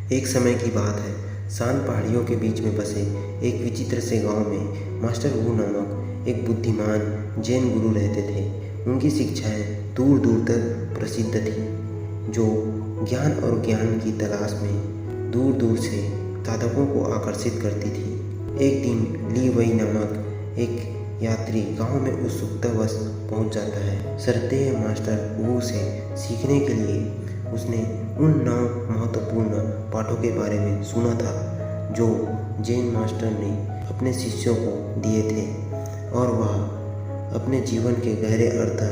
एक समय की बात है, शांत पहाड़ियों के बीच में बसे एक विचित्र से गांव में मास्टर वू नामक एक बुद्धिमान जैन गुरु रहते थे। उनकी शिक्षाएं दूर दूर तक प्रसिद्ध थीं, जो ज्ञान और ज्ञान की तलाश में दूर दूर से साधकों को आकर्षित करती थी। एक दिन ली वई नामक एक यात्री गांव में उत्सुकतावश पहुंच जाता है। श्रद्धेय मास्टर वू से सीखने के लिए उसने उन 9 महत्वपूर्ण पाठों के बारे में सुना था जो जैन मास्टर ने अपने शिष्यों को दिए थे, और वह अपने जीवन के गहरे अर्थ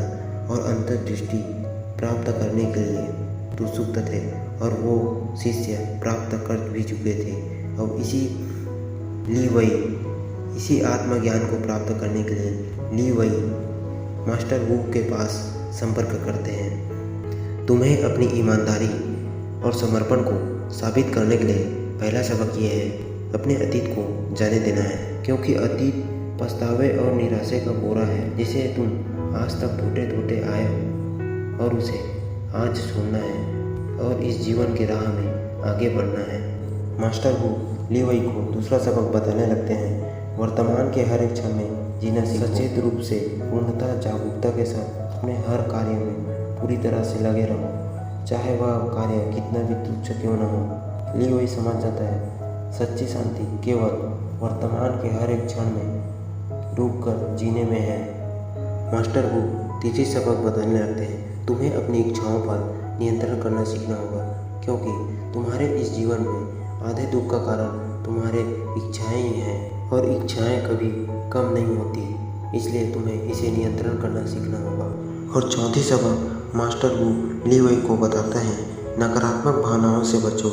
और अंतर्दृष्टि प्राप्त करने के लिए उत्सुक थे, और वो शिष्य प्राप्त कर भी चुके थे। अब इसी आत्मज्ञान को प्राप्त करने के लिए ली वई मास्टर वू के पास संपर्क करते हैं। तुम्हें अपनी ईमानदारी और समर्पण को साबित करने के लिए पहला सबक यह है, अपने अतीत को जाने देना है, क्योंकि अतीत पछतावे और निराशे का बोरा है जिसे तुम आज तक ढूंढते ढूंढते आए हो, और उसे आज छोड़ना है और इस जीवन की राह में आगे बढ़ना है। मास्टर वू ली वई को दूसरा सबक बताने लगते हैं, वर्तमान के हर एक क्षण में जीना सीखो। सचेत रूप से पूर्णतः जागरूकता के साथ अपने हर कार्य में पूरी तरह से लगे रहो, चाहे वह कार्य कितना भी तुच्छ क्यों न हो। ली वई समझ जाता है, सच्ची शांति केवल वर्तमान के हर एक क्षण में डूबकर जीने में है। मास्टर वू तीसरी सबक बताने लगते हैं, तुम्हें अपनी इच्छाओं पर नियंत्रण करना सीखना होगा, क्योंकि तुम्हारे इस जीवन में आधे दुख का कारण तुम्हारे इच्छाएं ही हैं, और इच्छाएं कभी कम नहीं होती, इसलिए तुम्हें इसे नियंत्रण करना सीखना होगा। और चौथी सबक मास्टर वू ली वई को बताता है, नकारात्मक भावनाओं से बचो।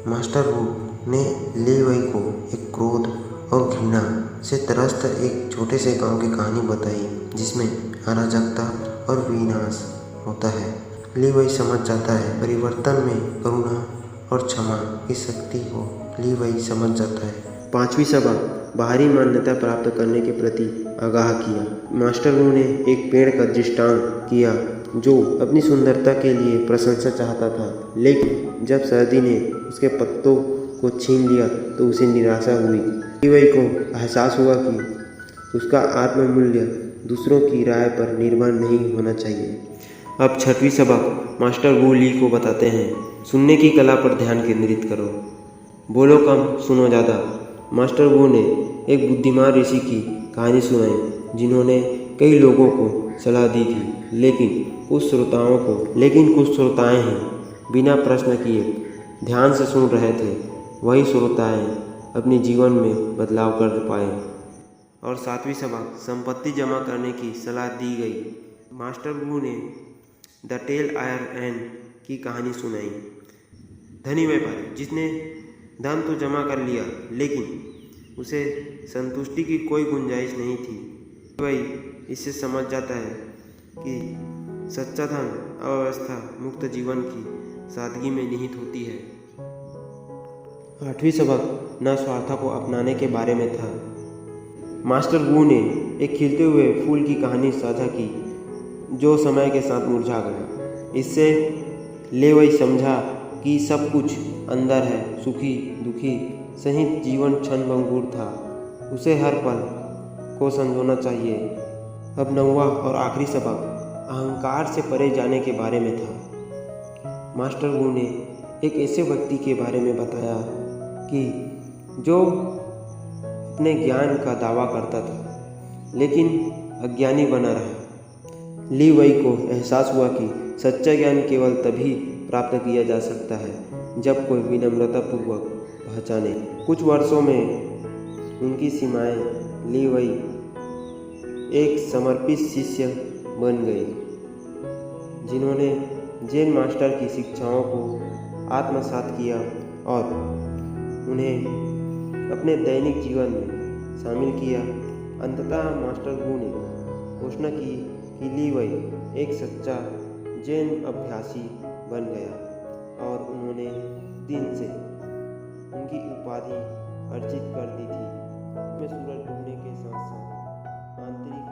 मास्टर वू ने ली वई को एक क्रोध और घृणा से त्रस्त एक छोटे से गांव की कहानी बताई, जिसमें अराजकता और विनाश होता है। ली वई समझ जाता है, परिवर्तन में करुणा और क्षमा की शक्ति को ली वई समझ जाता है। पांचवी सबक बाहरी मान्यता प्राप्त करने के प्रति आगाह किया। मास्टर वू ने एक पेड़ का दृष्टांत किया जो अपनी सुंदरता के लिए प्रशंसा चाहता था, लेकिन जब सर्दी ने उसके पत्तों को छीन लिया तो उसे निराशा हुई। ली वई को एहसास हुआ कि उसका आत्ममूल्य दूसरों की राय पर निर्भर नहीं होना चाहिए। अब छठवीं सबक मास्टर वू ली को बताते हैं, सुनने की कला पर ध्यान केंद्रित करो, बोलो कम सुनो ज़्यादा। मास्टर वू ने एक बुद्धिमान ऋषि की कहानी सुनाई जिन्होंने कई लोगों को सलाह दी थी, लेकिन कुछ श्रोताएं ही बिना प्रश्न किए ध्यान से सुन रहे थे। वही श्रोताएं अपने जीवन में बदलाव कर पाए। और सातवीं सबक संपत्ति जमा करने की सलाह दी गई। मास्टर वू ने द टेल आयर एन की कहानी सुनाई। धनी व्यापारी जिसने धन तो जमा कर लिया, लेकिन उसे संतुष्टि की कोई गुंजाइश नहीं थी। वही इससे समझ जाता है कि सच्चा धन अव्यवस्था मुक्त जीवन की सादगी में निहित होती है। आठवीं सबक न स्वार्थ को अपनाने के बारे में था। मास्टर वू ने एक खिलते हुए फूल की कहानी साझा की जो समय के साथ मुरझा गया। इससे ली वई समझा कि सब कुछ अंदर है, सुखी दुखी सहित जीवन क्षणभंगुर था, उसे हर पल को संजोना चाहिए। अब 9वां और आखिरी सबक अहंकार से परे जाने के बारे में था। मास्टर वू ने एक ऐसे व्यक्ति के बारे में बताया कि जो अपने ज्ञान का दावा करता था लेकिन अज्ञानी बना रहा। ली वई को एहसास हुआ कि सच्चा ज्ञान केवल तभी प्राप्त किया जा सकता है जब कोई विनम्रतापूर्वक पहचाने। कुछ वर्षों में उनकी सीमाएं ली वई एक समर्पित शिष्य बन गई, जिन्होंने जैन मास्टर की शिक्षाओं को आत्मसात किया और उन्हें अपने दैनिक जीवन में शामिल किया। अंततः मास्टर वू ने घोषणा की कि ली वई एक सच्चा जैन अभ्यासी बन गया, और उन्होंने दिन से उनकी उपाधि अर्जित कर दी थी। में सूरज डूबने के साथ साथ आंतरिक